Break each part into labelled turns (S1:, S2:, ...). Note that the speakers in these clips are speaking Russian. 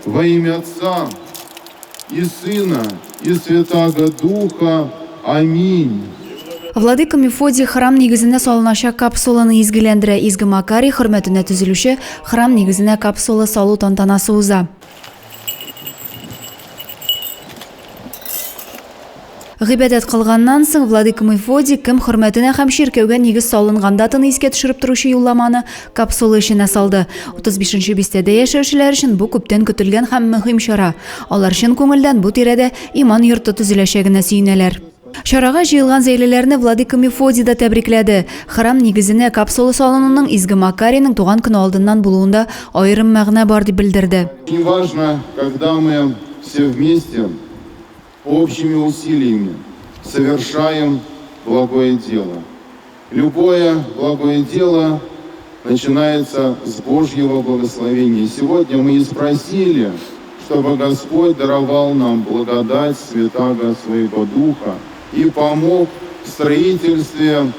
S1: Во имя Отца и Сына и Святаго Духа. Аминь.
S2: Владыка Мефодий храм негізіне салынаша капсуланы изгілендірі изгі Макарий хұрметіне түзілуші храм негізіне капсула салу тантанасы уза. Ғибадат қылғаннан соң Владыка Мефодий кім хұрметіне һәм шіркеуге негіз салынғандатын еске түшіріп тұрушы юлламаны капсула ішіне салды. 35-ші бестеде яшәүшілер үшін бұл көптен күтілген һәм мөһим шара. Алар үшін көңілден бұл тирәдә иман йорты түзеләчәгенә сөйнәләр. Шараға жиылған зәйлелеріне Владыка Мефодий да тәбрикләді. Храм негізіне капсула салынының изгі Макарийның туған күні алдыннан болуында айрым мәгънә бар дип белдерде.
S1: Очень важно, когда мы все вместе общими усилиями совершаем благое дело. Любое благое дело начинается с Божьего благословения. Сегодня мы и спросили, чтобы Господь даровал нам благодать Святаго Своего Духа и помог в строительстве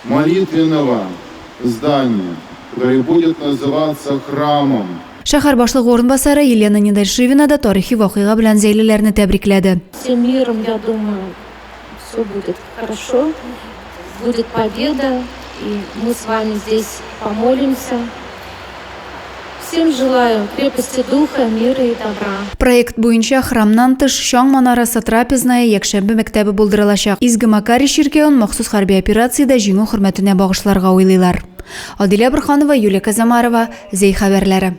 S1: молитвенного здания, которое будет называться храмом.
S2: Шәһәр башлыгы орынбасары Елена Недальшевина да тарихи вакыйга белән зәйлеләрне тәбрикләде.
S3: Всем миром, я думаю, все будет хорошо, будет победа, и мы с вами здесь помолимся. Всем желаю крепости духа, мира и добра.
S2: Проект буенча храмнан тыш Шаң манарасы трапезная якшәмбе мәктәбе булдырылачак. Изге Макарий ширкәвен махсус хәрби операциядә җиңү хөрмәтенә багышларга уйлыйлар. Адилә Борханова, Юлия Казамарова, Зей хәбәрләре.